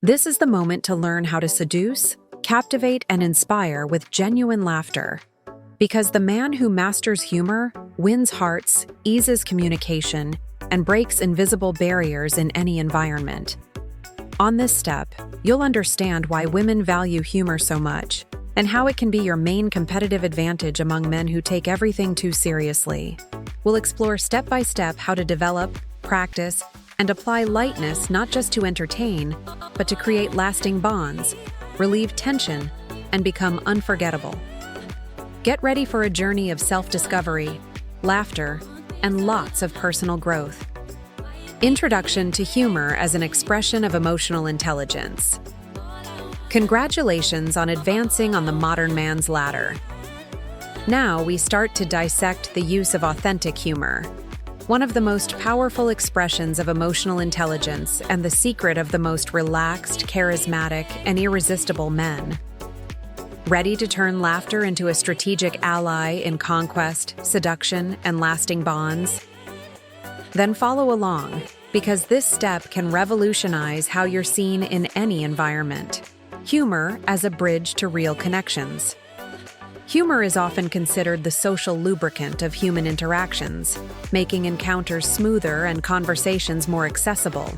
This is the moment to learn how to seduce, captivate, and inspire with genuine laughter. Because the man who masters humor wins hearts, eases communication, and breaks invisible barriers in any environment. On this step, you'll understand why women value humor so much and how it can be your main competitive advantage among men who take everything too seriously. We'll explore step by step how to develop, practice, and apply lightness not just to entertain, but to create lasting bonds, relieve tension, and become unforgettable. Get ready for a journey of self-discovery, laughter, and lots of personal growth. Introduction to humor as an expression of emotional intelligence. Congratulations on advancing on the modern man's ladder. Now we start to dissect the use of authentic humor, one of the most powerful expressions of emotional intelligence and the secret of the most relaxed, charismatic, and irresistible men. Ready to turn laughter into a strategic ally in conquest, seduction, and lasting bonds? Then follow along, because this step can revolutionize how you're seen in any environment. Humor as a bridge to real connections. Humor is often considered the social lubricant of human interactions, making encounters smoother and conversations more accessible.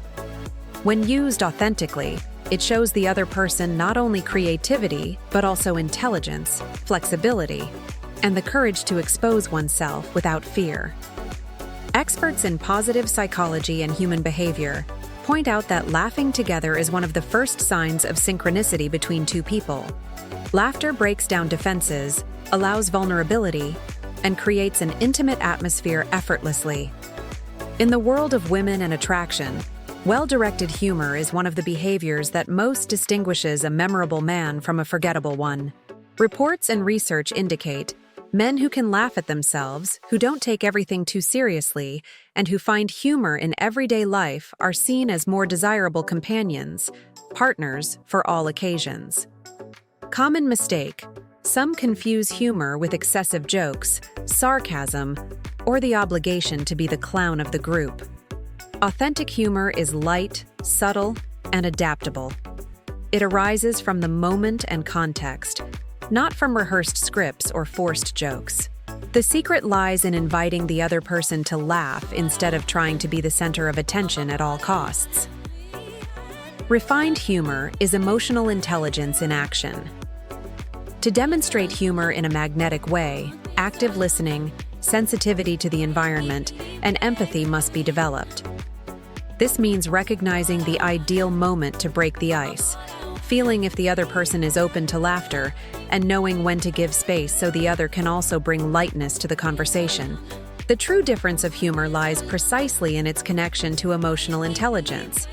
When used authentically, it shows the other person not only creativity, but also intelligence, flexibility, and the courage to expose oneself without fear. Experts in positive psychology and human behavior point out that laughing together is one of the first signs of synchronicity between two people. Laughter breaks down defenses, allows vulnerability, and creates an intimate atmosphere effortlessly. In the world of women and attraction, well-directed humor is one of the behaviors that most distinguishes a memorable man from a forgettable one. Reports and research indicate men who can laugh at themselves, who don't take everything too seriously, and who find humor in everyday life are seen as more desirable companions, partners for all occasions. Common mistake: some confuse humor with excessive jokes, sarcasm, or the obligation to be the clown of the group. Authentic humor is light, subtle, and adaptable. It arises from the moment and context, not from rehearsed scripts or forced jokes. The secret lies in inviting the other person to laugh instead of trying to be the center of attention at all costs. Refined humor is emotional intelligence in action. To demonstrate humor in a magnetic way, active listening, sensitivity to the environment, and empathy must be developed. This means recognizing the ideal moment to break the ice, feeling if the other person is open to laughter, and knowing when to give space so the other can also bring lightness to the conversation. The true difference of humor lies precisely in its connection to emotional intelligence.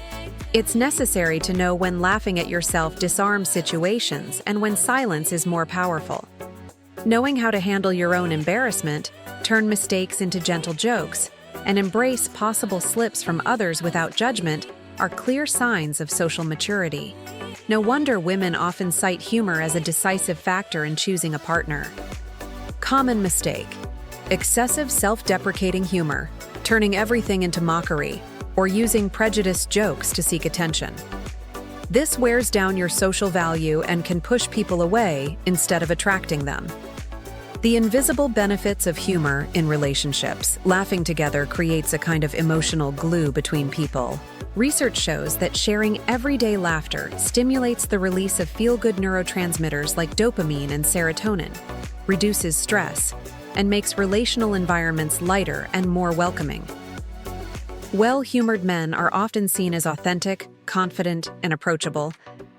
It's necessary to know when laughing at yourself disarms situations and when silence is more powerful. Knowing how to handle your own embarrassment, turn mistakes into gentle jokes, and embrace possible slips from others without judgment are clear signs of social maturity. No wonder women often cite humor as a decisive factor in choosing a partner. Common mistake: excessive self-deprecating humor, turning everything into mockery, or using prejudiced jokes to seek attention. This wears down your social value and can push people away instead of attracting them. The invisible benefits of humor in relationships. Laughing together creates a kind of emotional glue between people. Research shows that sharing everyday laughter stimulates the release of feel-good neurotransmitters like dopamine and serotonin, reduces stress, and makes relational environments lighter and more welcoming. Well-humored men are often seen as authentic, confident, and approachable,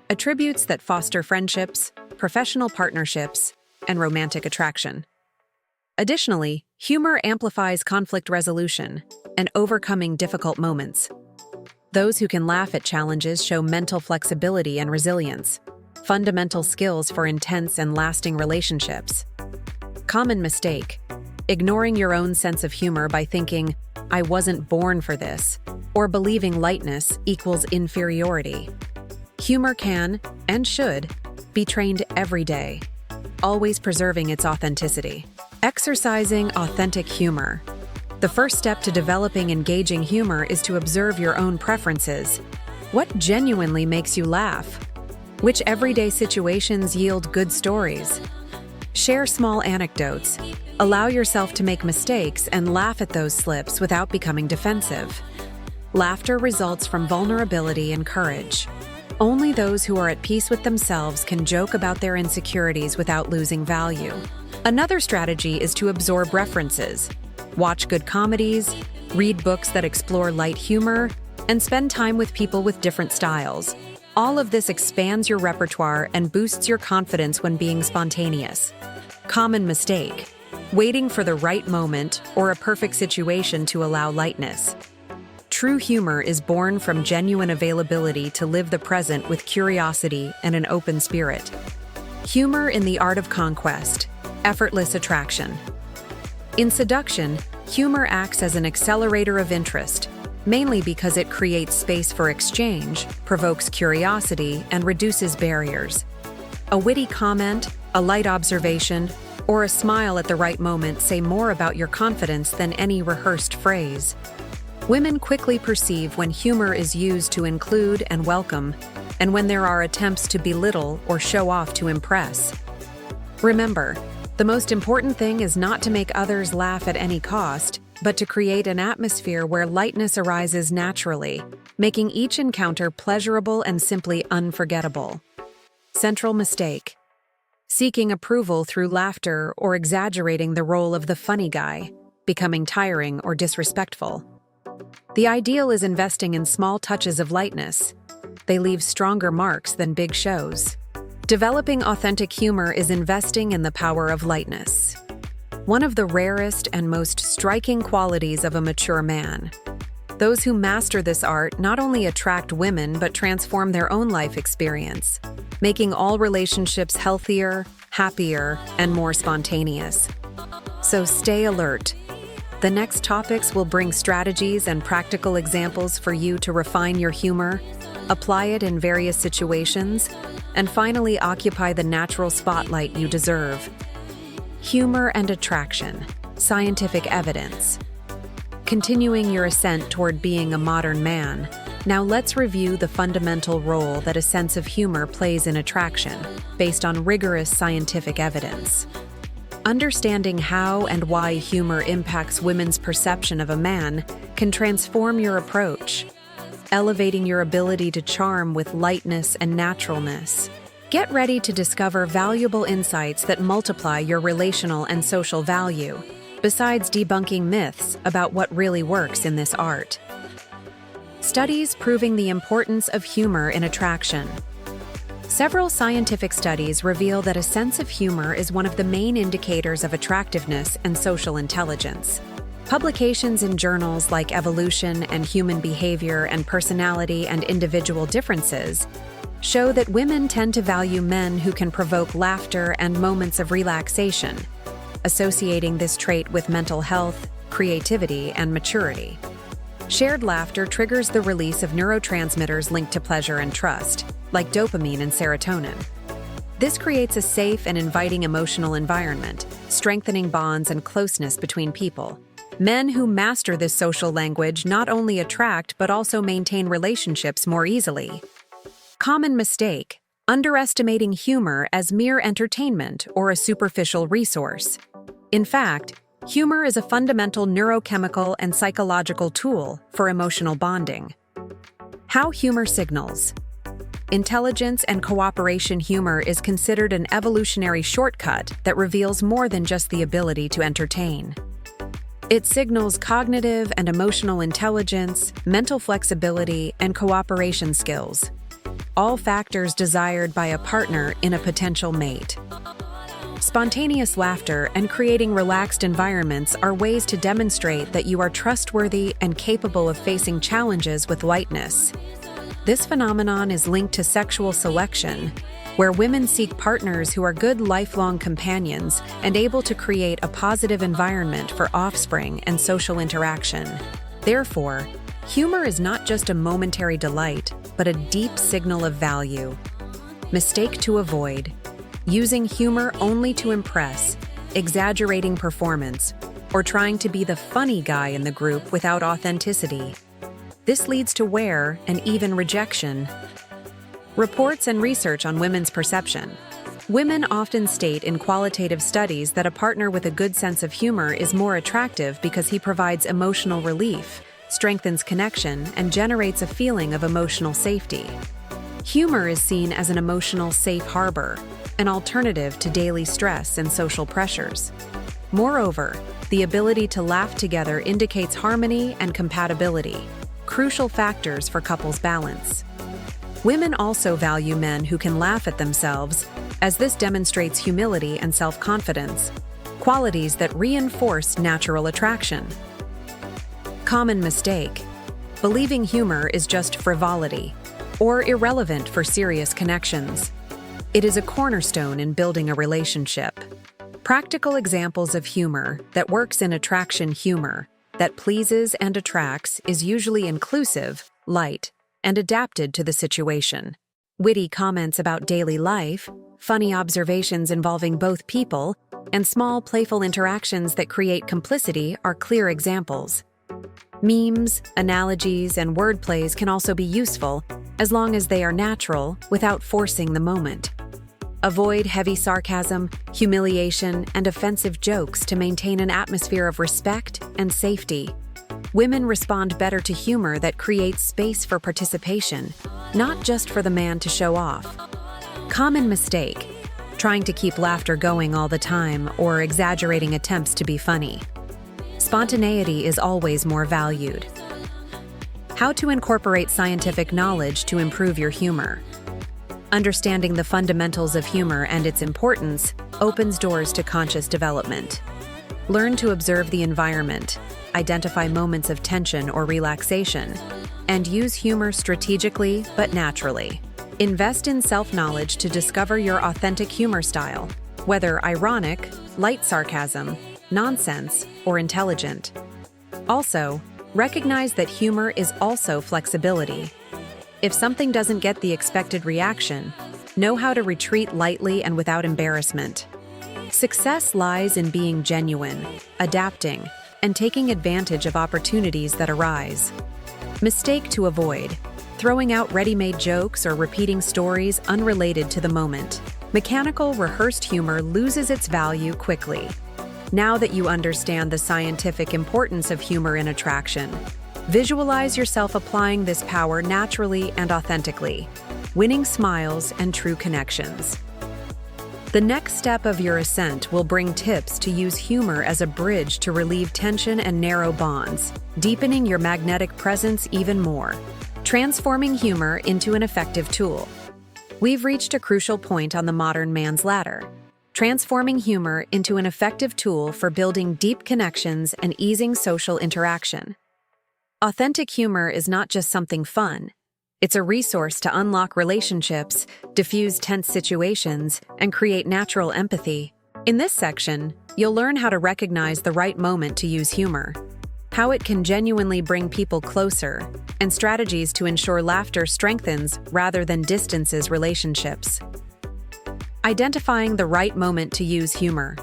attributes that foster friendships, professional partnerships, and romantic attraction. Additionally, humor amplifies conflict resolution and overcoming difficult moments. Those who can laugh at challenges show mental flexibility and resilience, fundamental skills for intense and lasting relationships. Common mistake: ignoring your own sense of humor by thinking, "I wasn't born for this," or believing lightness equals inferiority. Humor can, and should, be trained every day, always preserving its authenticity. Exercising authentic humor. The first step to developing engaging humor is to observe your own preferences. What genuinely makes you laugh? Which everyday situations yield good stories? Share small anecdotes. Allow yourself to make mistakes and laugh at those slips without becoming defensive. Laughter results from vulnerability and courage. Only those who are at peace with themselves can joke about their insecurities without losing value. Another strategy is to absorb references. Watch good comedies, read books that explore light humor, and spend time with people with different styles. All of this expands your repertoire and boosts your confidence when being spontaneous. Common mistake: waiting for the right moment or a perfect situation to allow lightness. True humor is born from genuine availability to live the present with curiosity and an open spirit. Humor in the art of conquest, effortless attraction. In seduction, humor acts as an accelerator of interest, mainly because it creates space for exchange, provokes curiosity, and reduces barriers. A witty comment, a light observation, or a smile at the right moment say more about your confidence than any rehearsed phrase. Women quickly perceive when humor is used to include and welcome, and when there are attempts to belittle or show off to impress. Remember, the most important thing is not to make others laugh at any cost, but to create an atmosphere where lightness arises naturally, making each encounter pleasurable and simply unforgettable. Central mistake: seeking approval through laughter or exaggerating the role of the funny guy, becoming tiring or disrespectful. The ideal is investing in small touches of lightness. They leave stronger marks than big shows. Developing authentic humor is investing in the power of lightness. One of the rarest and most striking qualities of a mature man. Those who master this art not only attract women but transform their own life experience, making all relationships healthier, happier, and more spontaneous. So stay alert. The next topics will bring strategies and practical examples for you to refine your humor, apply it in various situations, and finally occupy the natural spotlight you deserve. Humor and attraction, scientific evidence. Continuing your ascent toward being a modern man, now let's review the fundamental role that a sense of humor plays in attraction, based on rigorous scientific evidence. Understanding how and why humor impacts women's perception of a man can transform your approach, elevating your ability to charm with lightness and naturalness. Get ready to discover valuable insights that multiply your relational and social value, besides debunking myths about what really works in this art. Studies proving the importance of humor in attraction. Several scientific studies reveal that a sense of humor is one of the main indicators of attractiveness and social intelligence. Publications in journals like Evolution and Human Behavior and Personality and Individual Differences show that women tend to value men who can provoke laughter and moments of relaxation, associating this trait with mental health, creativity, and maturity. Shared laughter triggers the release of neurotransmitters linked to pleasure and trust, like dopamine and serotonin. This creates a safe and inviting emotional environment, strengthening bonds and closeness between people. Men who master this social language not only attract but also maintain relationships more easily. Common mistake: underestimating humor as mere entertainment or a superficial resource. In fact, humor is a fundamental neurochemical and psychological tool for emotional bonding. How humor signals. Intelligence and cooperation humor is considered an evolutionary shortcut that reveals more than just the ability to entertain. It signals cognitive and emotional intelligence, mental flexibility, and cooperation skills, all factors desired by a partner in a potential mate. Spontaneous laughter and creating relaxed environments are ways to demonstrate that you are trustworthy and capable of facing challenges with lightness. This phenomenon is linked to sexual selection, where women seek partners who are good lifelong companions and able to create a positive environment for offspring and social interaction. Therefore, humor is not just a momentary delight, but a deep signal of value. Mistake to avoid: using humor only to impress, exaggerating performance, or trying to be the funny guy in the group without authenticity. This leads to wear and even rejection. Reports and research on women's perception. Women often state in qualitative studies that a partner with a good sense of humor is more attractive because he provides emotional relief, strengthens connection, and generates a feeling of emotional safety. Humor is seen as an emotional safe harbor, an alternative to daily stress and social pressures. Moreover, the ability to laugh together indicates harmony and compatibility, crucial factors for couples' balance. Women also value men who can laugh at themselves, as this demonstrates humility and self-confidence, qualities that reinforce natural attraction. Common mistake: believing humor is just frivolity or irrelevant for serious connections. It is a cornerstone in building a relationship. Practical examples of humor that works in attraction: humor that pleases and attracts is usually inclusive, light, and adapted to the situation. Witty comments about daily life, funny observations involving both people, and small playful interactions that create complicity are clear examples. Memes, analogies, and wordplays can also be useful as long as they are natural without forcing the moment. Avoid heavy sarcasm, humiliation, and offensive jokes to maintain an atmosphere of respect and safety. Women respond better to humor that creates space for participation, not just for the man to show off. Common mistake: trying to keep laughter going all the time or exaggerating attempts to be funny. Spontaneity is always more valued. How to incorporate scientific knowledge to improve your humor. Understanding the fundamentals of humor and its importance opens doors to conscious development. Learn to observe the environment, identify moments of tension or relaxation, and use humor strategically but naturally. Invest in self-knowledge to discover your authentic humor style, whether ironic, light sarcasm, nonsense, or intelligent. Also, recognize that humor is also flexibility. If something doesn't get the expected reaction, know how to retreat lightly and without embarrassment. Success lies in being genuine, adapting, and taking advantage of opportunities that arise. Mistake to avoid: throwing out ready-made jokes or repeating stories unrelated to the moment. Mechanical, rehearsed humor loses its value quickly. Now that you understand the scientific importance of humor in attraction, visualize yourself applying this power naturally and authentically, winning smiles and true connections. The next step of your ascent will bring tips to use humor as a bridge to relieve tension and narrow bonds, deepening your magnetic presence even more, transforming humor into an effective tool. We've reached a crucial point on the modern man's ladder, transforming humor into an effective tool for building deep connections and easing social interaction. Authentic humor is not just something fun. It's a resource to unlock relationships, diffuse tense situations, and create natural empathy. In this section, you'll learn how to recognize the right moment to use humor, how it can genuinely bring people closer, and strategies to ensure laughter strengthens rather than distances relationships. Identifying the right moment to use humor.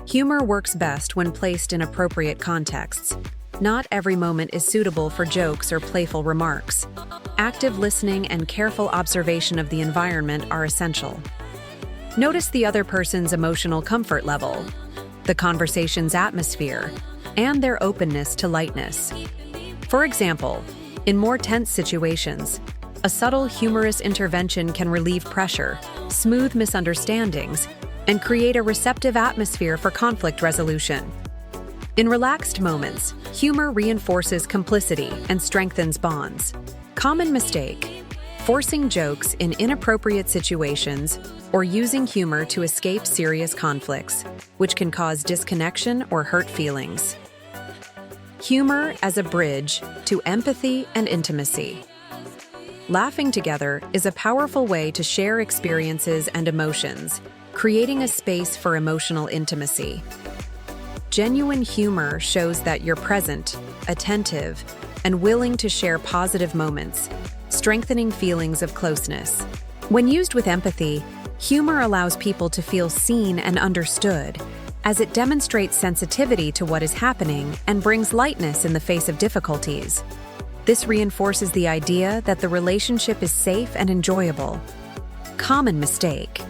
Humor works best when placed in appropriate contexts. Not every moment is suitable for jokes or playful remarks. Active listening and careful observation of the environment are essential. Notice the other person's emotional comfort level, the conversation's atmosphere, and their openness to lightness. For example, in more tense situations, a subtle humorous intervention can relieve pressure, smooth misunderstandings, and create a receptive atmosphere for conflict resolution. In relaxed moments, humor reinforces complicity and strengthens bonds. Common mistake: forcing jokes in inappropriate situations or using humor to escape serious conflicts, which can cause disconnection or hurt feelings. Humor as a bridge to empathy and intimacy. Laughing together is a powerful way to share experiences and emotions, creating a space for emotional intimacy. Genuine humor shows that you're present, attentive, and willing to share positive moments, strengthening feelings of closeness. When used with empathy, humor allows people to feel seen and understood, as it demonstrates sensitivity to what is happening and brings lightness in the face of difficulties. This reinforces the idea that the relationship is safe and enjoyable. Common mistake: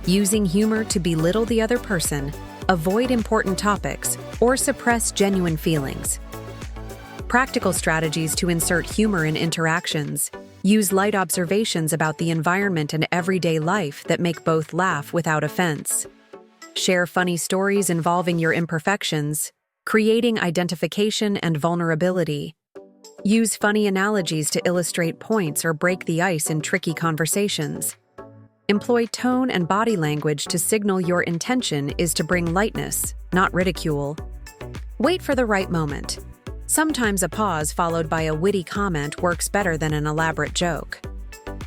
using humor to belittle the other person, avoid important topics, or suppress genuine feelings. Practical strategies to insert humor in interactions: use light observations about the environment and everyday life that make both laugh without offense. Share funny stories involving your imperfections, creating identification and vulnerability. Use funny analogies to illustrate points or break the ice in tricky conversations. Employ tone and body language to signal your intention is to bring lightness, not ridicule. Wait for the right moment. Sometimes a pause followed by a witty comment works better than an elaborate joke.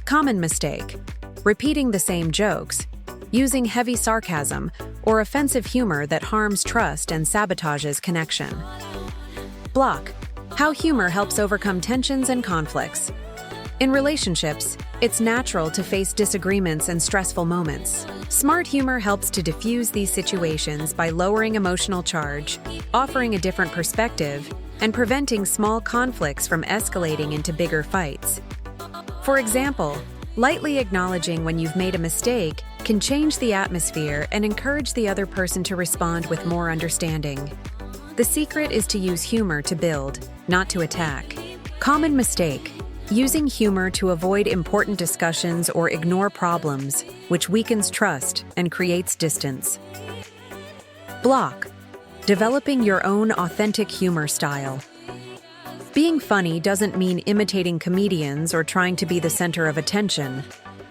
Common mistake: repeating the same jokes, using heavy sarcasm, or offensive humor that harms trust and sabotages connection. Block: how humor helps overcome tensions and conflicts. In relationships, it's natural to face disagreements and stressful moments. Smart humor helps to diffuse these situations by lowering emotional charge, offering a different perspective, and preventing small conflicts from escalating into bigger fights. For example, lightly acknowledging when you've made a mistake can change the atmosphere and encourage the other person to respond with more understanding. The secret is to use humor to build, not to attack. Common mistake: using humor to avoid important discussions or ignore problems, which weakens trust and creates distance. Block: developing your own authentic humor style. Being funny doesn't mean imitating comedians or trying to be the center of attention.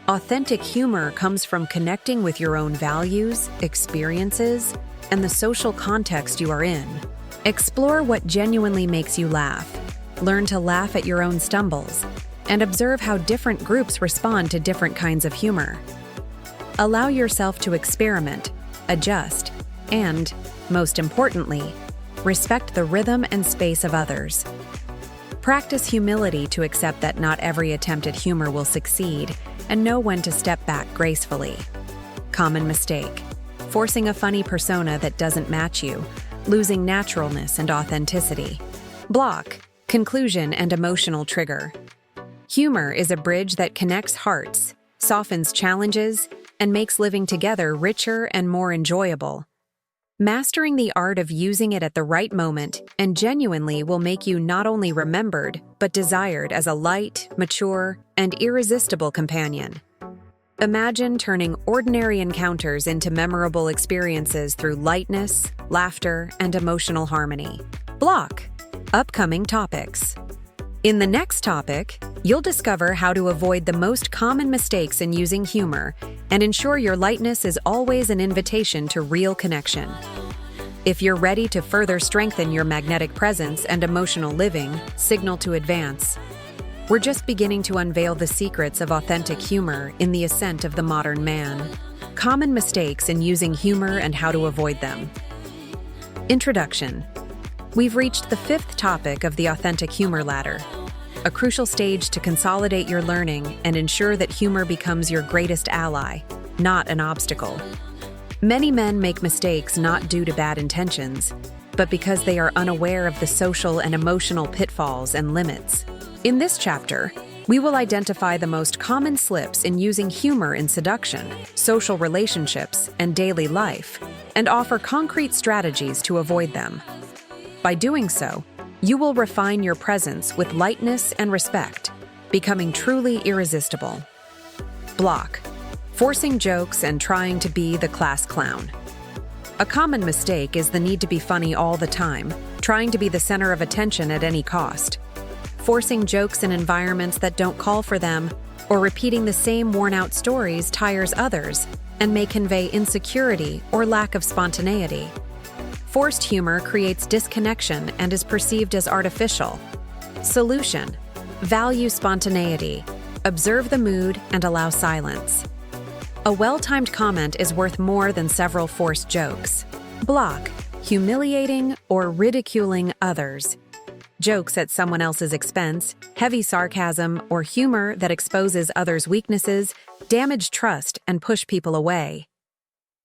Authentic humor comes from connecting with your own values, experiences, and the social context you are in. Explore what genuinely makes you laugh. Learn to laugh at your own stumbles, and observe how different groups respond to different kinds of humor. Allow yourself to experiment, adjust, and, most importantly, respect the rhythm and space of others. Practice humility to accept that not every attempt at humor will succeed, and know when to step back gracefully. Common mistake: forcing a funny persona that doesn't match you, losing naturalness and authenticity. Block: conclusion and emotional trigger. Humor is a bridge that connects hearts, softens challenges, and makes living together richer and more enjoyable. Mastering the art of using it at the right moment and genuinely will make you not only remembered, but desired as a light, mature, and irresistible companion. Imagine turning ordinary encounters into memorable experiences through lightness, laughter, and emotional harmony. Block: upcoming topics. In the next topic, you'll discover how to avoid the most common mistakes in using humor and ensure your lightness is always an invitation to real connection. If you're ready to further strengthen your magnetic presence and emotional living, signal to advance. We're just beginning to unveil the secrets of authentic humor in the ascent of the modern man. Common mistakes in using humor and how to avoid them. Introduction. We've reached the 5th topic of the authentic humor ladder, a crucial stage to consolidate your learning and ensure that humor becomes your greatest ally, not an obstacle. Many men make mistakes not due to bad intentions, but because they are unaware of the social and emotional pitfalls and limits. In this chapter, we will identify the most common slips in using humor in seduction, social relationships, and daily life, and offer concrete strategies to avoid them. By doing so, you will refine your presence with lightness and respect, becoming truly irresistible. Block: forcing jokes and trying to be the class clown. A common mistake is the need to be funny all the time, trying to be the center of attention at any cost. Forcing jokes in environments that don't call for them, or repeating the same worn-out stories tires others and may convey insecurity or lack of spontaneity. Forced humor creates disconnection and is perceived as artificial. Solution: value spontaneity, observe the mood, and allow silence. A well-timed comment is worth more than several forced jokes. Block: humiliating or ridiculing others. Jokes at someone else's expense, heavy sarcasm, or humor that exposes others' weaknesses damage trust and push people away.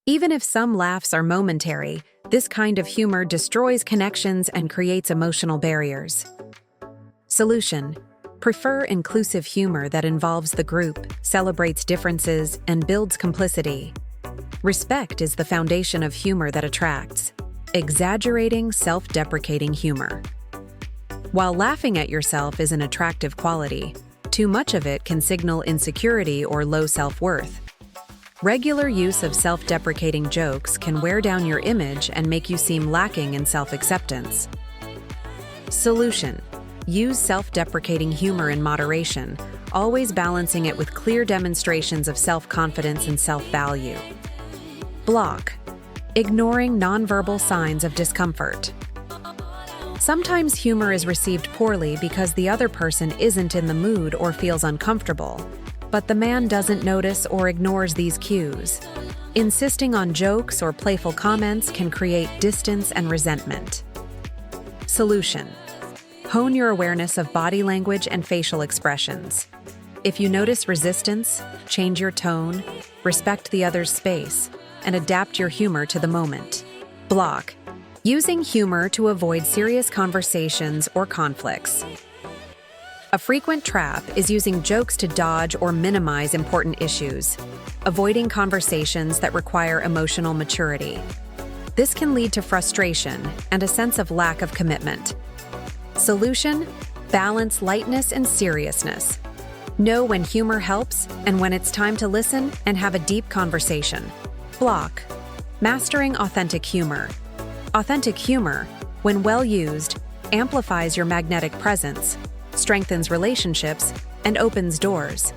Even if some laughs are momentary, this kind of humor destroys connections and creates emotional barriers. Solution: prefer inclusive humor that involves the group, celebrates differences, and builds complicity. Respect is the foundation of humor that attracts. Exaggerating, self-deprecating humor. While laughing at yourself is an attractive quality, too much of it can signal insecurity or low self-worth. Regular use of self-deprecating jokes can wear down your image and make you seem lacking in self-acceptance. Solution: use self-deprecating humor in moderation, always balancing it with clear demonstrations of self-confidence and self-value. Block: ignoring nonverbal signs of discomfort. Sometimes humor is received poorly because the other person isn't in the mood or feels uncomfortable, but the man doesn't notice or ignores these cues. Insisting on jokes or playful comments can create distance and resentment. Solution: hone your awareness of body language and facial expressions. If you notice resistance, change your tone, respect the other's space, and adapt your humor to the moment. Block: using humor to avoid serious conversations or conflicts. A frequent trap is using jokes to dodge or minimize important issues, avoiding conversations that require emotional maturity. This can lead to frustration and a sense of lack of commitment. Solution: balance lightness and seriousness. Know when humor helps and when it's time to listen and have a deep conversation. Block: mastering authentic humor. Authentic humor, when well used, amplifies your magnetic presence, strengthens relationships, and opens doors.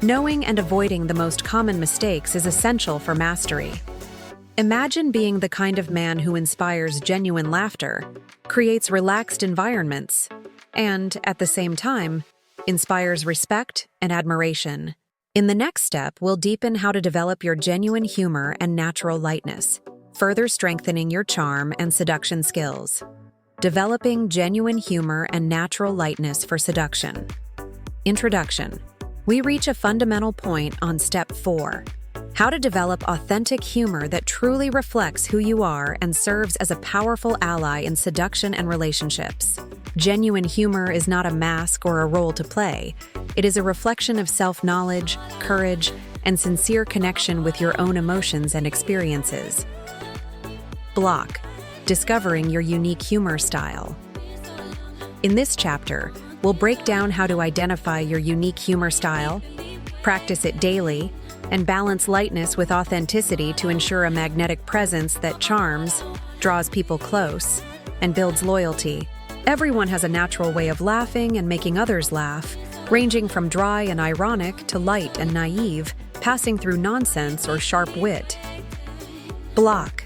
Knowing and avoiding the most common mistakes is essential for mastery. Imagine being the kind of man who inspires genuine laughter, creates relaxed environments, and, at the same time, inspires respect and admiration. In the next step, we'll deepen how to develop your genuine humor and natural lightness, further strengthening your charm and seduction skills. Developing genuine humor and natural lightness for seduction. Introduction. We reach a fundamental point on Step 4. How to develop authentic humor that truly reflects who you are and serves as a powerful ally in seduction and relationships. Genuine humor is not a mask or a role to play. It is a reflection of self-knowledge, courage, and sincere connection with your own emotions and experiences. Block: discovering your unique humor style. In this chapter, we'll break down how to identify your unique humor style, practice it daily, and balance lightness with authenticity to ensure a magnetic presence that charms, draws people close, and builds loyalty. Everyone has a natural way of laughing and making others laugh, ranging from dry and ironic to light and naive, passing through nonsense or sharp wit. Block: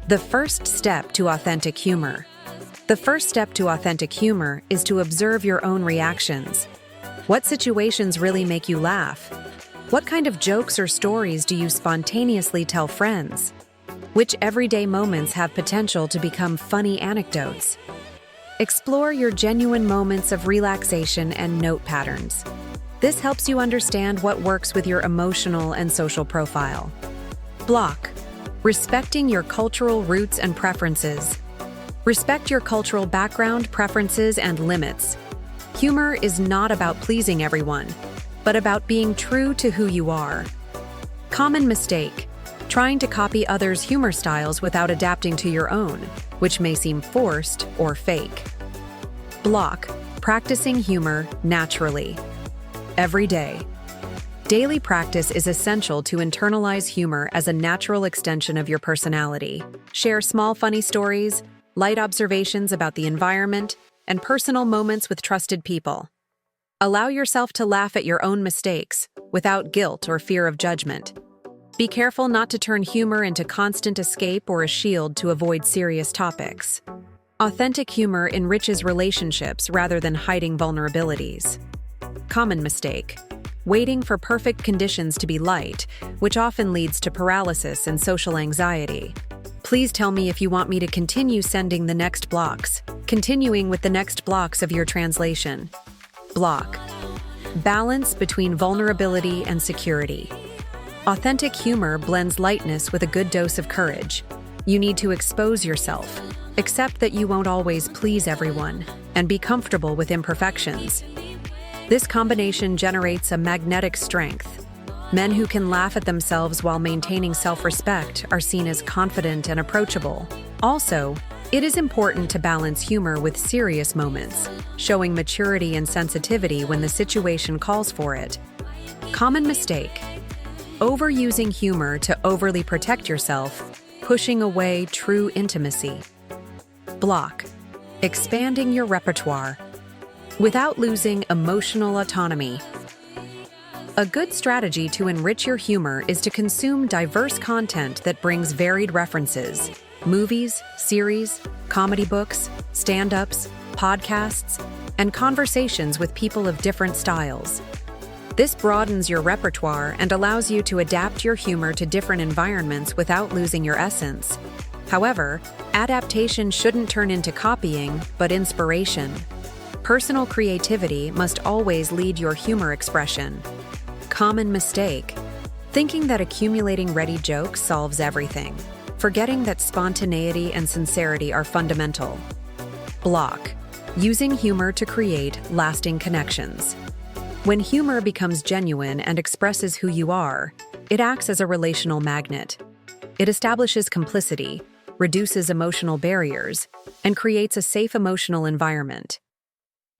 the first step to authentic humor. The first step to authentic humor is to observe your own reactions. What situations really make you laugh? What kind of jokes or stories do you spontaneously tell friends? Which everyday moments have potential to become funny anecdotes? Explore your genuine moments of relaxation and note patterns. This helps you understand what works with your emotional and social profile. Block: respecting your cultural roots and preferences. Respect your cultural background, preferences, and limits. Humor is not about pleasing everyone, but about being true to who you are. Common mistake: trying to copy others' humor styles without adapting to your own, which may seem forced or fake. Block: practicing humor naturally. Every day. Daily practice is essential to internalize humor as a natural extension of your personality. Share small funny stories, light observations about the environment, and personal moments with trusted people. Allow yourself to laugh at your own mistakes without guilt or fear of judgment. Be careful not to turn humor into constant escape or a shield to avoid serious topics. Authentic humor enriches relationships rather than hiding vulnerabilities. Common mistake: waiting for perfect conditions to be light, which often leads to paralysis and social anxiety. Please tell me if you want me to continue sending the next blocks. Continuing with the next blocks of your translation. Block: balance between vulnerability and security. Authentic humor blends lightness with a good dose of courage. You need to expose yourself. Accept that you won't always please everyone. and be comfortable with imperfections. This combination generates a magnetic strength. Men who can laugh at themselves while maintaining self-respect are seen as confident and approachable. Also, it is important to balance humor with serious moments, showing maturity and sensitivity when the situation calls for it. Common mistake: overusing humor to overly protect yourself, pushing away true intimacy. Block: expanding your repertoire without losing emotional autonomy. A good strategy to enrich your humor is to consume diverse content that brings varied references: movies, series, comedy books, stand-ups, podcasts, and conversations with people of different styles. This broadens your repertoire and allows you to adapt your humor to different environments without losing your essence. However, adaptation shouldn't turn into copying, but inspiration. Personal creativity must always lead your humor expression. Common mistake: thinking that accumulating ready jokes solves everything, forgetting that spontaneity and sincerity are fundamental. Block: using humor to create lasting connections. When humor becomes genuine and expresses who you are, it acts as a relational magnet. It establishes complicity, reduces emotional barriers, and creates a safe emotional environment.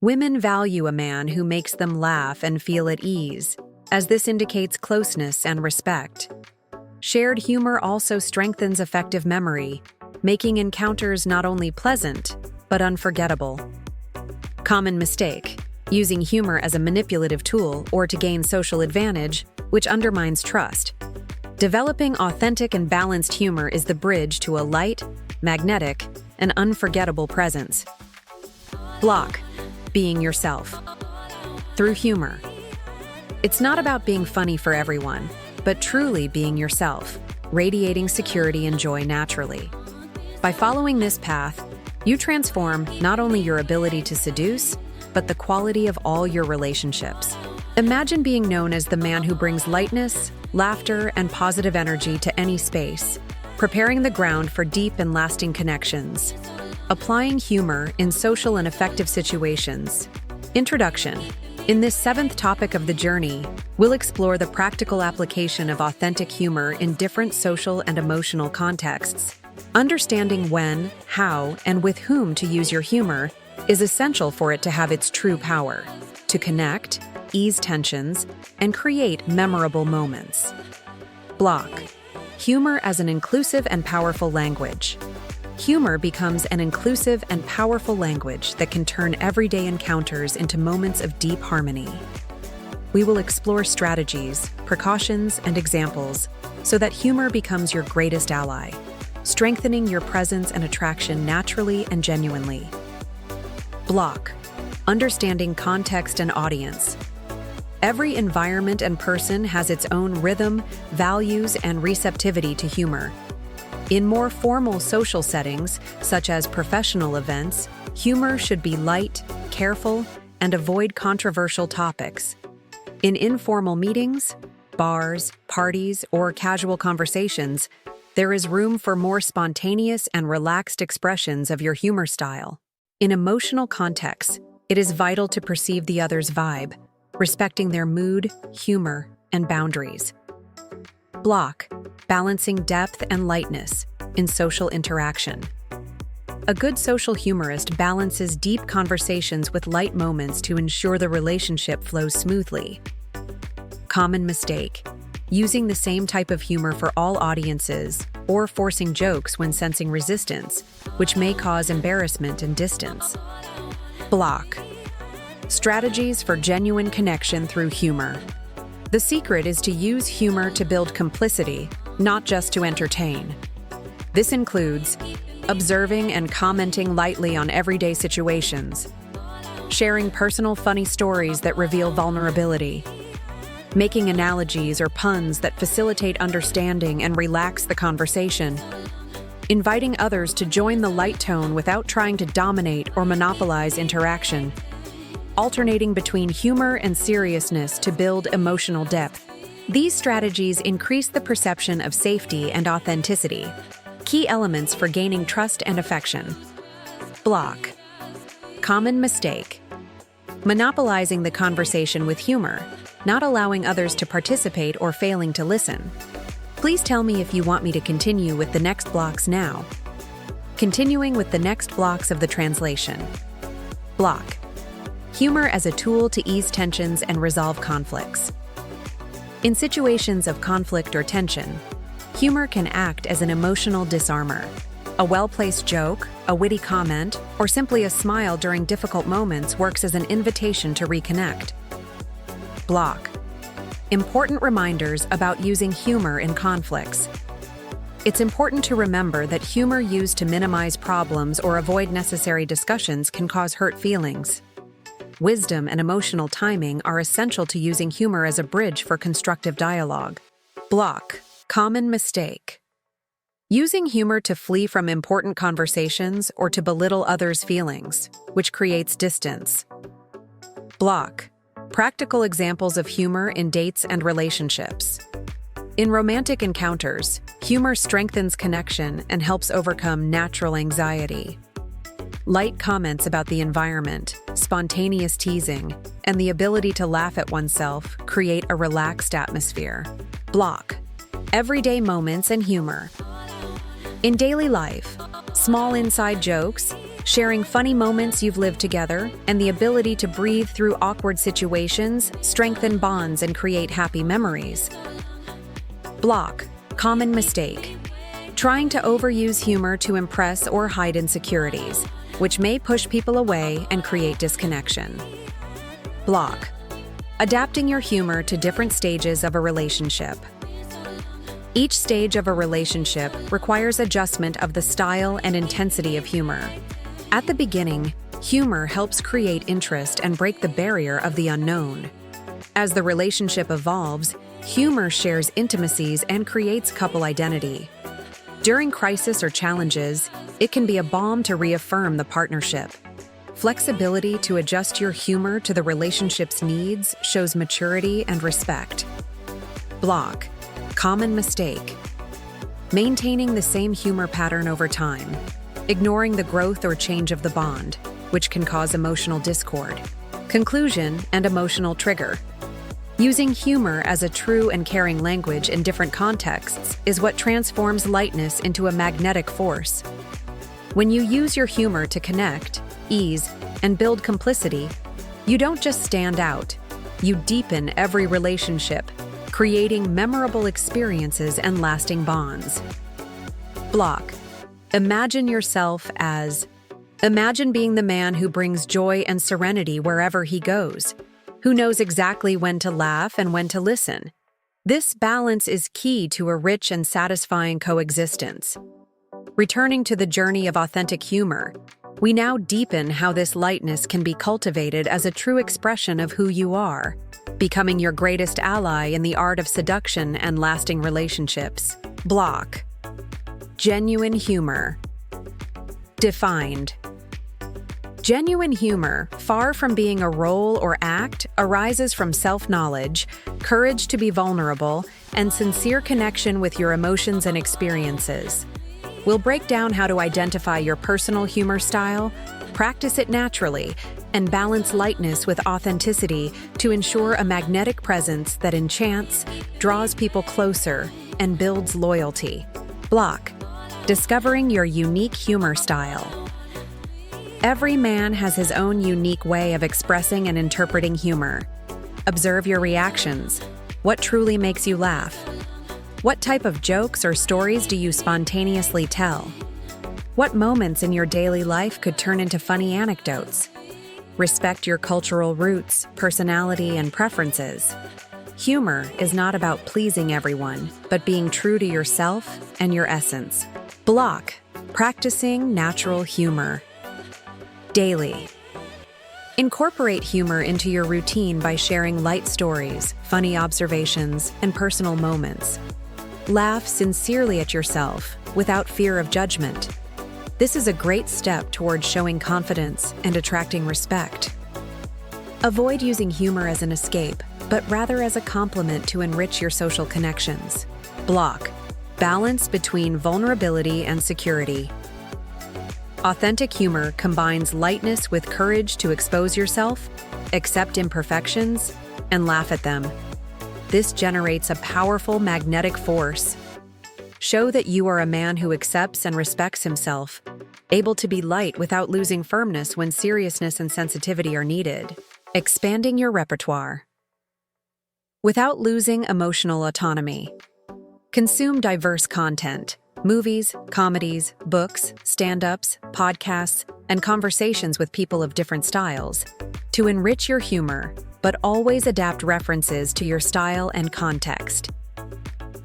Women value a man who makes them laugh and feel at ease, as this indicates closeness and respect. Shared humor also strengthens effective memory, making encounters not only pleasant, but unforgettable. Common mistake: using humor as a manipulative tool or to gain social advantage, which undermines trust. Developing authentic and balanced humor is the bridge to a light, magnetic, and unforgettable presence. Block: being yourself. Through humor. It's not about being funny for everyone, but truly being yourself, radiating security and joy naturally. By following this path, you transform not only your ability to seduce, but the quality of all your relationships. Imagine being known as the man who brings lightness, laughter, and positive energy to any space, preparing the ground for deep and lasting connections. Applying humor in social and effective situations. Introduction. In this 7th topic of the journey, we'll explore the practical application of authentic humor in different social and emotional contexts. Understanding when, how, and with whom to use your humor is essential for it to have its true power, to connect, ease tensions, and create memorable moments. Block: humor as an inclusive and powerful language. Humor becomes an inclusive and powerful language that can turn everyday encounters into moments of deep harmony. We will explore strategies, precautions, and examples so that humor becomes your greatest ally, strengthening your presence and attraction naturally and genuinely. Block: understanding context and audience. Every environment and person has its own rhythm, values, and receptivity to humor. In more formal social settings, such as professional events, humor should be light, careful, and avoid controversial topics. In informal meetings, bars, parties, or casual conversations, there is room for more spontaneous and relaxed expressions of your humor style. In emotional contexts, it is vital to perceive the other's vibe, respecting their mood, humor, and boundaries. Block: balancing depth and lightness in social interaction. A good social humorist balances deep conversations with light moments to ensure the relationship flows smoothly. Common mistake: using the same type of humor for all audiences or forcing jokes when sensing resistance, which may cause embarrassment and distance. Block: strategies for genuine connection through humor. The secret is to use humor to build complicity, not just to entertain. This includes observing and commenting lightly on everyday situations, sharing personal funny stories that reveal vulnerability, making analogies or puns that facilitate understanding and relax the conversation, inviting others to join the light tone without trying to dominate or monopolize interaction, alternating between humor and seriousness to build emotional depth. These strategies increase the perception of safety and authenticity, key elements for gaining trust and affection. Block: Common mistake. Monopolizing the conversation with humor, not allowing others to participate or failing to listen. Please tell me if you want me to continue with the next blocks now. Continuing with the next blocks of the translation. Block. Humor as a tool to ease tensions and resolve conflicts. In situations of conflict or tension, humor can act as an emotional disarmer. A well-placed joke, a witty comment, or simply a smile during difficult moments works as an invitation to reconnect. Block. Important reminders about using humor in conflicts. It's important to remember that humor used to minimize problems or avoid necessary discussions can cause hurt feelings. Wisdom and emotional timing are essential to using humor as a bridge for constructive dialogue. Block. Common mistake. Using humor to flee from important conversations or to belittle others' feelings, which creates distance. Block. Practical examples of humor in dates and relationships. In romantic encounters, humor strengthens connection and helps overcome natural anxiety. Light comments about the environment, spontaneous teasing, and the ability to laugh at oneself create a relaxed atmosphere. Block. Everyday moments and humor. In daily life, small inside jokes, sharing funny moments you've lived together, and the ability to breathe through awkward situations strengthen bonds and create happy memories. Block. Common mistake. Trying to overuse humor to impress or hide insecurities, which may push people away and create disconnection. Block. Adapting your humor to different stages of a relationship. Each stage of a relationship requires adjustment of the style and intensity of humor. At the beginning, humor helps create interest and break the barrier of the unknown. As the relationship evolves, humor shares intimacies and creates couple identity. During crisis or challenges, it can be a balm to reaffirm the partnership. Flexibility to adjust your humor to the relationship's needs shows maturity and respect. Block. Common mistake. Maintaining the same humor pattern over time, ignoring the growth or change of the bond, which can cause emotional discord. Conclusion and emotional trigger. Using humor as a true and caring language in different contexts is what transforms lightness into a magnetic force. When you use your humor to connect, ease, and build complicity, you don't just stand out, you deepen every relationship, creating memorable experiences and lasting bonds. Block. Imagine yourself as. Imagine being the man who brings joy and serenity wherever he goes, who knows exactly when to laugh and when to listen. This balance is key to a rich and satisfying coexistence. Returning to the journey of authentic humor, we now deepen how this lightness can be cultivated as a true expression of who you are, becoming your greatest ally in the art of seduction and lasting relationships. Block. Genuine humor. Defined. Genuine humor, far from being a role or act, arises from self-knowledge, courage to be vulnerable, and sincere connection with your emotions and experiences. We'll break down how to identify your personal humor style, practice it naturally, and balance lightness with authenticity to ensure a magnetic presence that enchants, draws people closer, and builds loyalty. Block. Discovering your unique humor style. Every man has his own unique way of expressing and interpreting humor. Observe your reactions. What truly makes you laugh? What type of jokes or stories do you spontaneously tell? What moments in your daily life could turn into funny anecdotes? Respect your cultural roots, personality, and preferences. Humor is not about pleasing everyone, but being true to yourself and your essence. Block. Practicing natural humor. Daily. Incorporate humor into your routine by sharing light stories, funny observations, and personal moments. Laugh sincerely at yourself, without fear of judgment. This is a great step towards showing confidence and attracting respect. Avoid using humor as an escape, but rather as a complement to enrich your social connections. Block. Balance between vulnerability and security. Authentic humor combines lightness with courage to expose yourself, accept imperfections, and laugh at them. This generates a powerful magnetic force. Show that you are a man who accepts and respects himself, able to be light without losing firmness when seriousness and sensitivity are needed. Expanding your repertoire. Without losing emotional autonomy. Consume diverse content. Movies, comedies, books, stand-ups, podcasts, and conversations with people of different styles to enrich your humor, but always adapt references to your style and context.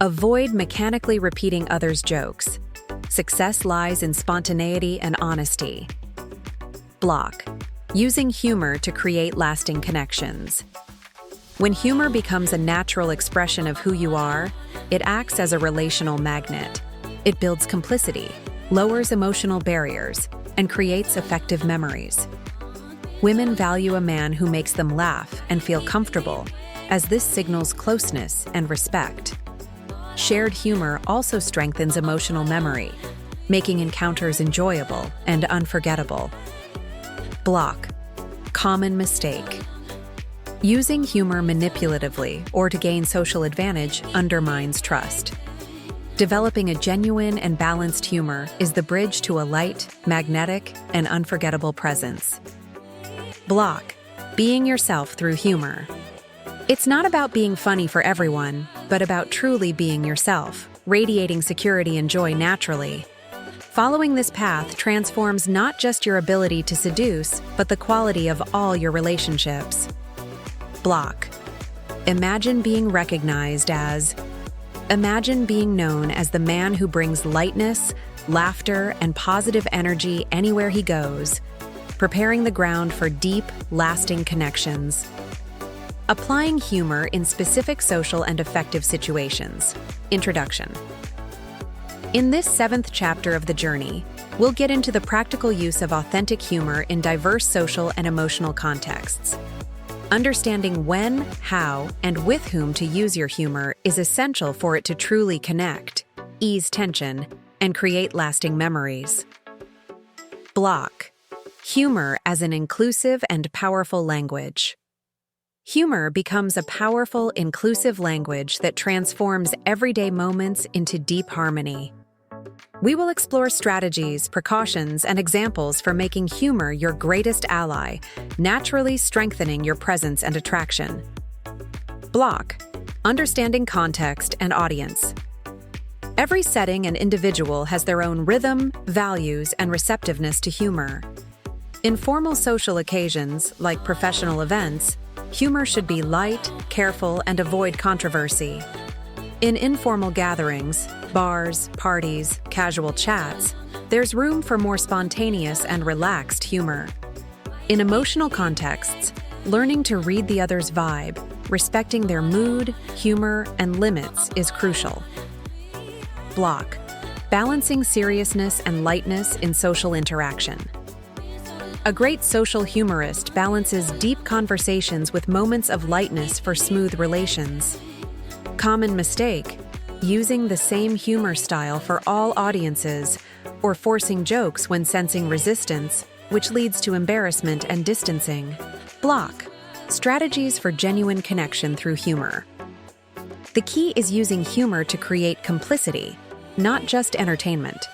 Avoid mechanically repeating others' jokes. Success lies in spontaneity and honesty. Block. Using humor to create lasting connections. When humor becomes a natural expression of who you are, it acts as a relational magnet. It builds complicity, lowers emotional barriers, and creates effective memories. Women value a man who makes them laugh and feel comfortable, as this signals closeness and respect. Shared humor also strengthens emotional memory, making encounters enjoyable and unforgettable. Block. Common mistake. Using humor manipulatively or to gain social advantage undermines trust. Developing a genuine and balanced humor is the bridge to a light, magnetic, and unforgettable presence. Block. Being yourself through humor. It's not about being funny for everyone, but about truly being yourself, radiating security and joy naturally. Following this path transforms not just your ability to seduce, but the quality of all your relationships. Block. Imagine being recognized as. Imagine being known as the man who brings lightness, laughter, and positive energy anywhere he goes, preparing the ground for deep, lasting connections. Applying humor in specific social and affective situations. Introduction. In this 7th chapter of the journey, we'll get into the practical use of authentic humor in diverse social and emotional contexts. Understanding when, how, and with whom to use your humor is essential for it to truly connect, ease tension, and create lasting memories. Block. Humor as an inclusive and powerful language. Humor becomes a powerful, inclusive language that transforms everyday moments into deep harmony. We will explore strategies, precautions, and examples for making humor your greatest ally, naturally strengthening your presence and attraction. Block. Understanding context and audience. Every setting and individual has their own rhythm, values, and receptiveness to humor. In formal social occasions, like professional events, humor should be light, careful, and avoid controversy. In informal gatherings, bars, parties, casual chats, there's room for more spontaneous and relaxed humor. In emotional contexts, learning to read the other's vibe, respecting their mood, humor, and limits is crucial. Block. Balancing seriousness and lightness in social interaction. A great social humorist balances deep conversations with moments of lightness for smooth relations. Common mistake: using the same humor style for all audiences, or forcing jokes when sensing resistance, which leads to embarrassment and distancing. Block. Strategies for genuine connection through humor. The key is using humor to create complicity, not just entertainment.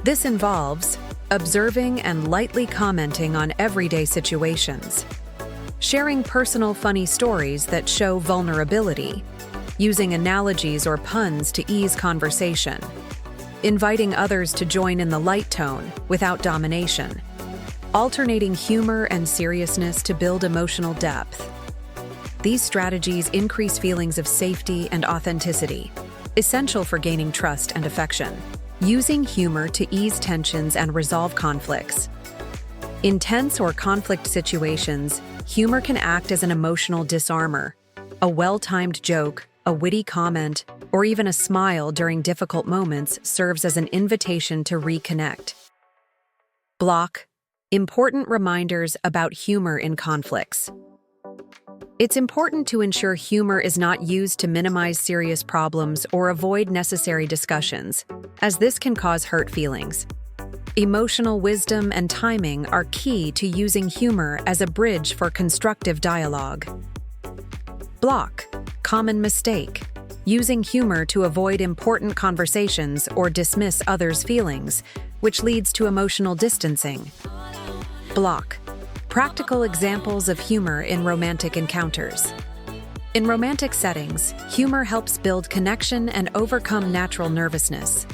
This involves observing and lightly commenting on everyday situations, sharing personal funny stories that show vulnerability, using analogies or puns to ease conversation, inviting others to join in the light tone without domination, alternating humor and seriousness to build emotional depth. These strategies increase feelings of safety and authenticity, essential for gaining trust and affection. Using humor to ease tensions and resolve conflicts. In tense or conflict situations, humor can act as an emotional disarmer. A well-timed joke, a witty comment, or even a smile during difficult moments serves as an invitation to reconnect. Block. Important reminders about humor in conflicts. It's important to ensure humor is not used to minimize serious problems or avoid necessary discussions, as this can cause hurt feelings. Emotional wisdom and timing are key to using humor as a bridge for constructive dialogue. Block. Common mistake. Using humor to avoid important conversations or dismiss others' feelings, which leads to emotional distancing. Block. Practical examples of humor in romantic encounters. In romantic settings, humor helps build connection and overcome natural nervousness.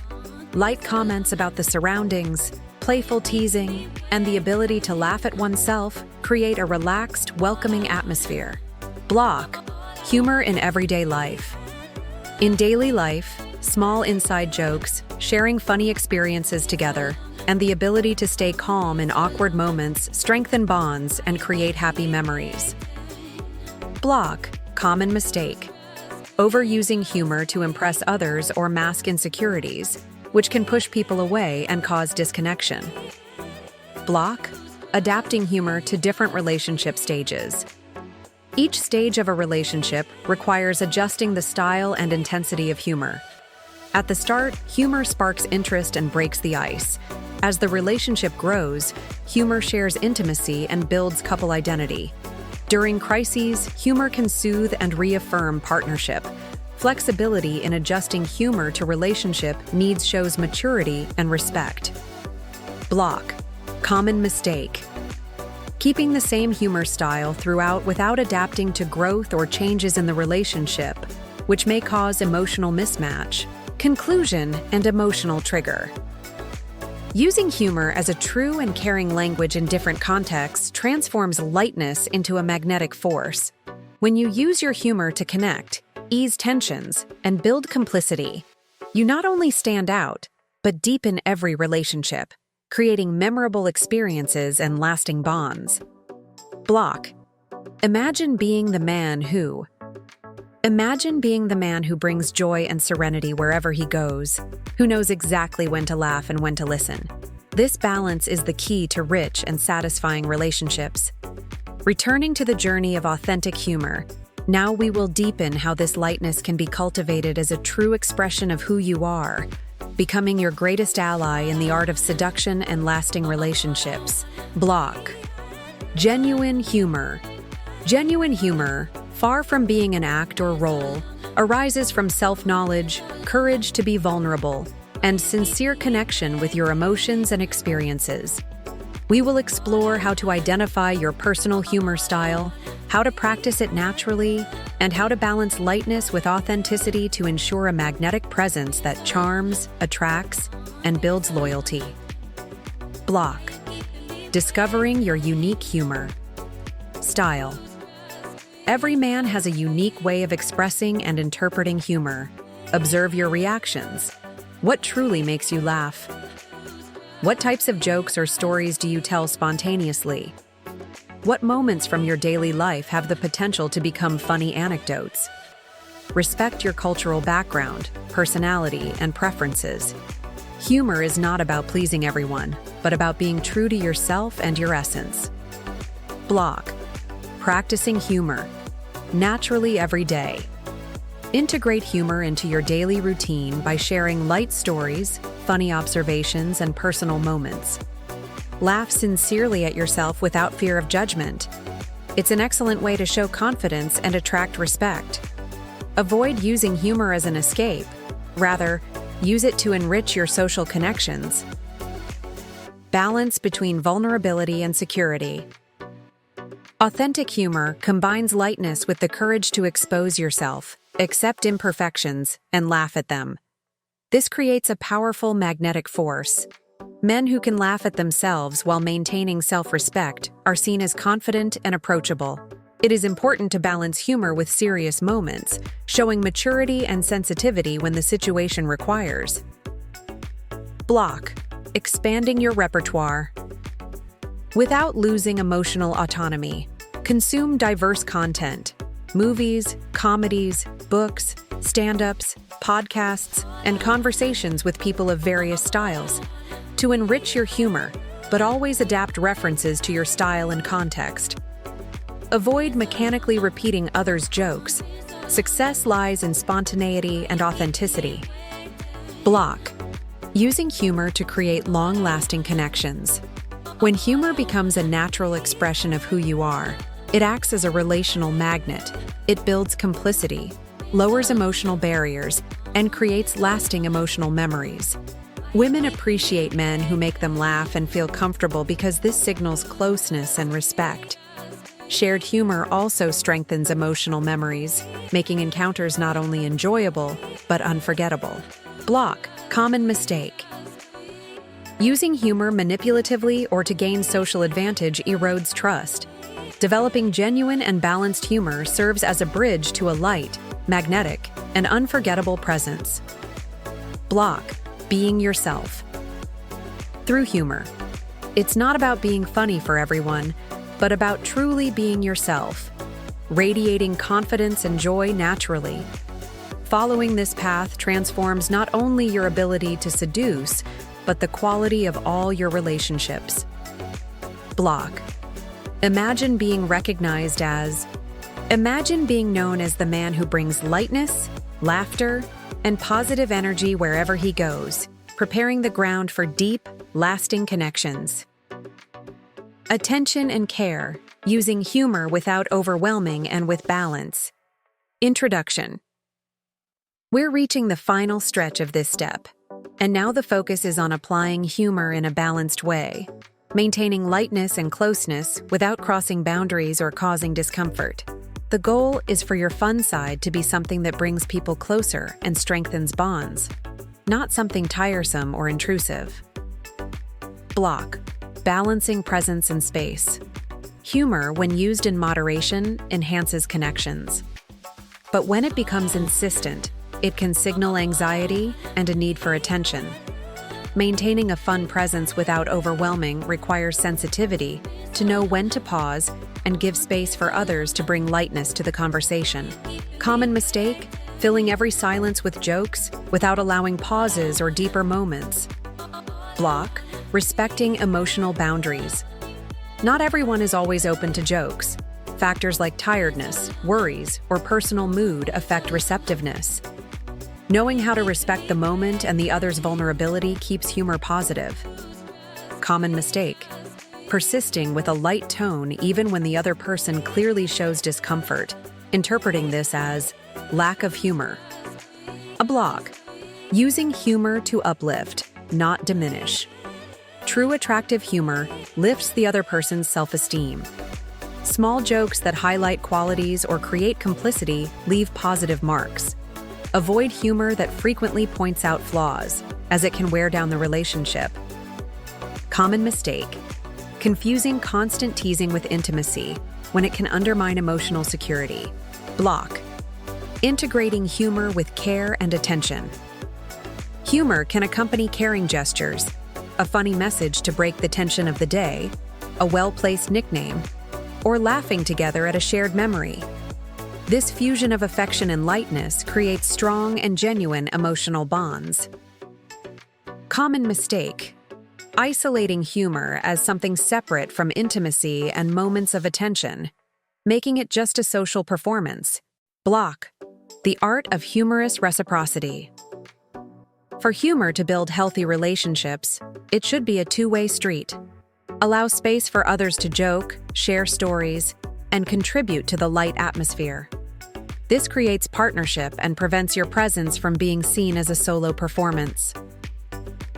Light comments about the surroundings, playful teasing, and the ability to laugh at oneself create a relaxed, welcoming atmosphere. Block. Humor in everyday life. In daily life, small inside jokes, sharing funny experiences together, and the ability to stay calm in awkward moments strengthen bonds and create happy memories. Block. Common mistake. Overusing humor to impress others or mask insecurities, which can push people away and cause disconnection. Block. Adapting humor to different relationship stages. Each stage of a relationship requires adjusting the style and intensity of humor. At the start, humor sparks interest and breaks the ice. As the relationship grows, humor shares intimacy and builds couple identity. During crises, humor can soothe and reaffirm partnership. Flexibility in adjusting humor to relationship needs shows maturity and respect. Block. Common mistake. Keeping the same humor style throughout without adapting to growth or changes in the relationship, which may cause emotional mismatch. Conclusion and emotional trigger. Using humor as a true and caring language in different contexts transforms lightness into a magnetic force. When you use your humor to connect, ease tensions, and build complicity, you not only stand out, but deepen every relationship, creating memorable experiences and lasting bonds. Block. Imagine being the man who brings joy and serenity wherever he goes, who knows exactly when to laugh and when to listen. This balance is the key to rich and satisfying relationships. Returning to the journey of authentic humor, now we will deepen how this lightness can be cultivated as a true expression of who you are, becoming your greatest ally in the art of seduction and lasting relationships. Block. Genuine humor. Genuine humor, far from being an act or role, arises from self-knowledge, courage to be vulnerable, and sincere connection with your emotions and experiences. We will explore how to identify your personal humor style, how to practice it naturally, and how to balance lightness with authenticity to ensure a magnetic presence that charms, attracts, and builds loyalty. Block. Discovering your unique humor. Style. Every man has a unique way of expressing and interpreting humor. Observe your reactions. What truly makes you laugh? What types of jokes or stories do you tell spontaneously? What moments from your daily life have the potential to become funny anecdotes? Respect your cultural background, personality, and preferences. Humor is not about pleasing everyone, but about being true to yourself and your essence. Block. Practicing humor. Naturally every day. Integrate humor into your daily routine by sharing light stories, funny observations, and personal moments. Laugh sincerely at yourself without fear of judgment. It's an excellent way to show confidence and attract respect. Avoid using humor as an escape. Rather, use it to enrich your social connections. Balance between vulnerability and security. Authentic humor combines lightness with the courage to expose yourself, accept imperfections, and laugh at them. This creates a powerful magnetic force. Men who can laugh at themselves while maintaining self-respect are seen as confident and approachable. It is important to balance humor with serious moments, showing maturity and sensitivity when the situation requires. Block. Expanding your repertoire. Without losing emotional autonomy, consume diverse content. Movies, comedies, books, stand-ups, podcasts, and conversations with people of various styles to enrich your humor, but always adapt references to your style and context. Avoid mechanically repeating others' jokes. Success lies in spontaneity and authenticity. Block. Using humor to create long-lasting connections. When humor becomes a natural expression of who you are, it acts as a relational magnet. It builds complicity, lowers emotional barriers, and creates lasting emotional memories. Women appreciate men who make them laugh and feel comfortable because this signals closeness and respect. Shared humor also strengthens emotional memories, making encounters not only enjoyable, but unforgettable. Block. Common mistake. Using humor manipulatively or to gain social advantage erodes trust. Developing genuine and balanced humor serves as a bridge to a light, magnetic, and unforgettable presence. Block. Being yourself. Through humor. It's not about being funny for everyone, but about truly being yourself, radiating confidence and joy naturally. Following this path transforms not only your ability to seduce, but the quality of all your relationships. Block. Imagine being recognized as. Imagine being known as the man who brings lightness, laughter, and positive energy wherever he goes, preparing the ground for deep, lasting connections. Attention and care, using humor without overwhelming and with balance. Introduction. We're reaching the final stretch of this step, and now the focus is on applying humor in a balanced way, maintaining lightness and closeness without crossing boundaries or causing discomfort. The goal is for your fun side to be something that brings people closer and strengthens bonds, not something tiresome or intrusive. Block. Balancing presence and space. Humor, when used in moderation, enhances connections. But when it becomes insistent, it can signal anxiety and a need for attention. Maintaining a fun presence without overwhelming requires sensitivity to know when to pause and give space for others to bring lightness to the conversation. Common mistake: filling every silence with jokes without allowing pauses or deeper moments. Block. Respecting emotional boundaries. Not everyone is always open to jokes. Factors like tiredness, worries, or personal mood affect receptiveness. Knowing how to respect the moment and the other's vulnerability keeps humor positive. Common mistake: persisting with a light tone even when the other person clearly shows discomfort, interpreting this as lack of humor. A block: using humor to uplift, not diminish. True attractive humor lifts the other person's self-esteem. Small jokes that highlight qualities or create complicity leave positive marks. Avoid humor that frequently points out flaws, as it can wear down the relationship. Common mistake: confusing constant teasing with intimacy when it can undermine emotional security. Block. Integrating humor with care and attention. Humor can accompany caring gestures, a funny message to break the tension of the day, a well-placed nickname, or laughing together at a shared memory. This fusion of affection and lightness creates strong and genuine emotional bonds. Common mistake: isolating humor as something separate from intimacy and moments of attention, making it just a social performance. Block. The art of humorous reciprocity. For humor to build healthy relationships, it should be a two-way street. Allow space for others to joke, share stories, and contribute to the light atmosphere. This creates partnership and prevents your presence from being seen as a solo performance.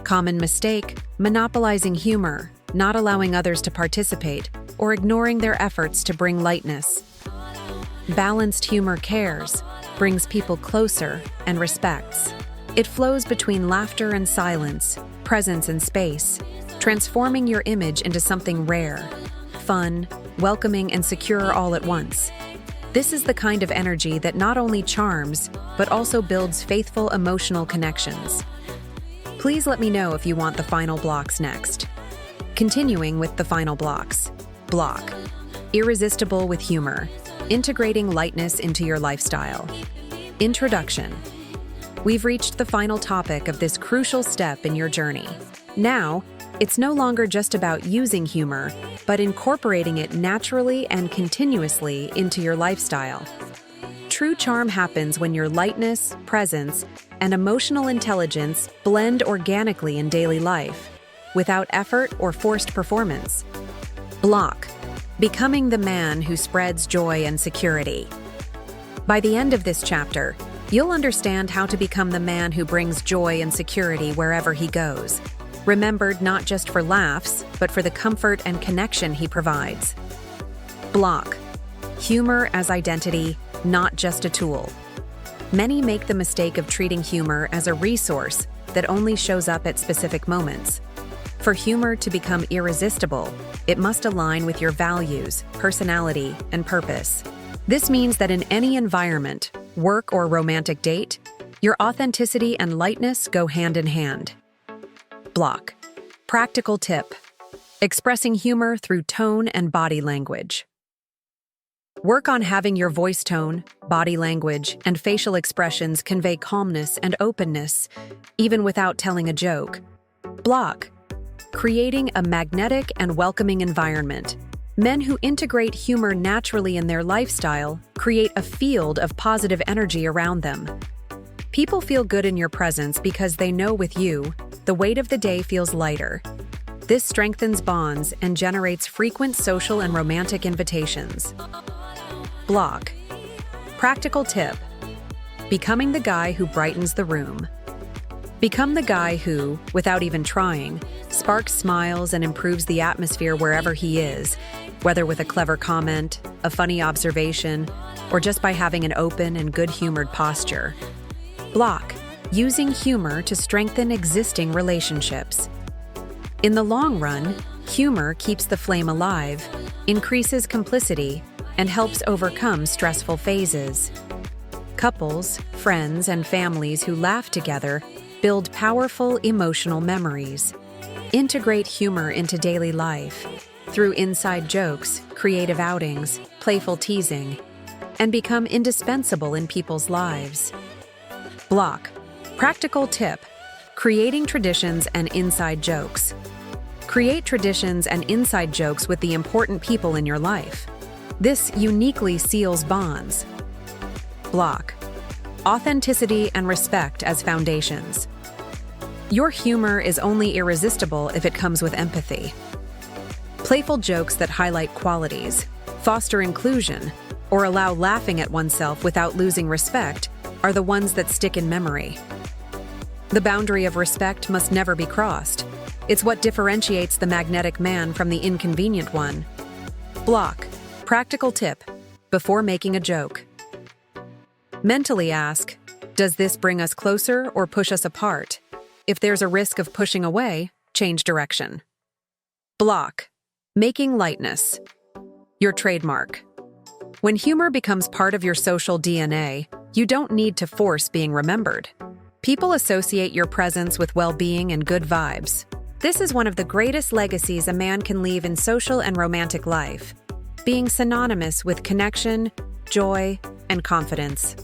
Common mistake: monopolizing humor, not allowing others to participate, or ignoring their efforts to bring lightness. Balanced humor cares, brings people closer, and respects. It flows between laughter and silence, presence and space, transforming your image into something rare, fun, welcoming, and secure all at once. This is the kind of energy that not only charms, but also builds faithful emotional connections. Please let me know if you want the final blocks next. Continuing with the final blocks. Block. Irresistible with humor, integrating lightness into your lifestyle. Introduction. We've reached the final topic of this crucial step in your journey. Now, it's no longer just about using humor, but incorporating it naturally and continuously into your lifestyle. True charm happens when your lightness, presence, and emotional intelligence blend organically in daily life, without effort or forced performance. Block. Becoming the man who spreads joy and security. By the end of this chapter, you'll understand how to become the man who brings joy and security wherever he goes, remembered not just for laughs, but for the comfort and connection he provides. Block. Humor as identity, not just a tool. Many make the mistake of treating humor as a resource that only shows up at specific moments. For humor to become irresistible, it must align with your values, personality, and purpose. This means that in any environment, work or romantic date, your authenticity and lightness go hand in hand. Block. Practical tip. Expressing humor through tone and body language. Work on having your voice tone, body language, and facial expressions convey calmness and openness, even without telling a joke. Block. Creating a magnetic and welcoming environment. Men who integrate humor naturally in their lifestyle create a field of positive energy around them. People feel good in your presence because they know with you, the weight of the day feels lighter. This strengthens bonds and generates frequent social and romantic invitations. Block. Practical tip. Becoming the guy who brightens the room. Become the guy who, without even trying, sparks smiles and improves the atmosphere wherever he is, whether with a clever comment, a funny observation, or just by having an open and good-humored posture. Block. Using humor to strengthen existing relationships. In the long run, humor keeps the flame alive, increases complicity, and helps overcome stressful phases. Couples, friends, and families who laugh together build powerful emotional memories. Integrate humor into daily life through inside jokes, creative outings, playful teasing, and become indispensable in people's lives. Block. Practical tip. Creating traditions and inside jokes. Create traditions and inside jokes with the important people in your life. This uniquely seals bonds. Block. Authenticity and respect as foundations. Your humor is only irresistible if it comes with empathy. Playful jokes that highlight qualities, foster inclusion, or allow laughing at oneself without losing respect are the ones that stick in memory. The boundary of respect must never be crossed. It's what differentiates the magnetic man from the inconvenient one. Block. Practical tip. Before making a joke. Mentally ask, does this bring us closer or push us apart? If there's a risk of pushing away, change direction. Block. Making lightness. Your trademark. When humor becomes part of your social DNA, you don't need to force being remembered. People associate your presence with well-being and good vibes. This is one of the greatest legacies a man can leave in social and romantic life, being synonymous with connection, joy, and confidence.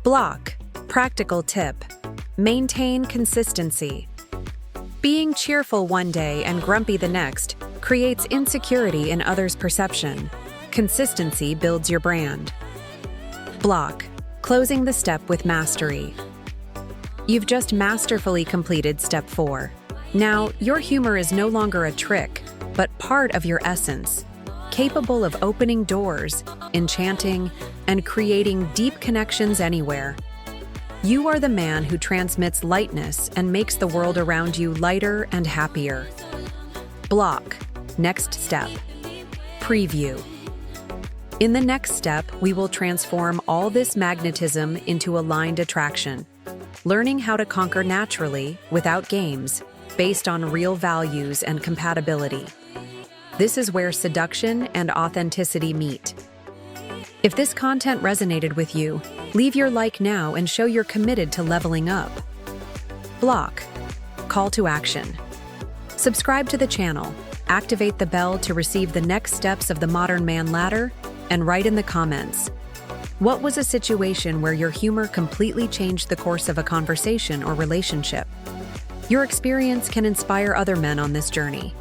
Block. Practical tip. Maintain consistency. Being cheerful one day and grumpy the next creates insecurity in others' perception. Consistency builds your brand. Block. Closing the step with mastery. You've just masterfully completed step 4. Now, your humor is no longer a trick, but part of your essence, capable of opening doors, enchanting, and creating deep connections anywhere. You are the man who transmits lightness and makes the world around you lighter and happier. Block. Next step. Preview. In the next step, we will transform all this magnetism into aligned attraction, learning how to conquer naturally, without games, based on real values and compatibility. This is where seduction and authenticity meet. If this content resonated with you, leave your like now and show you're committed to leveling up. Block. Call to action. Subscribe to the channel, activate the bell to receive the next steps of the Modern Man ladder, and write in the comments, what was a situation where your humor completely changed the course of a conversation or relationship? Your experience can inspire other men on this journey.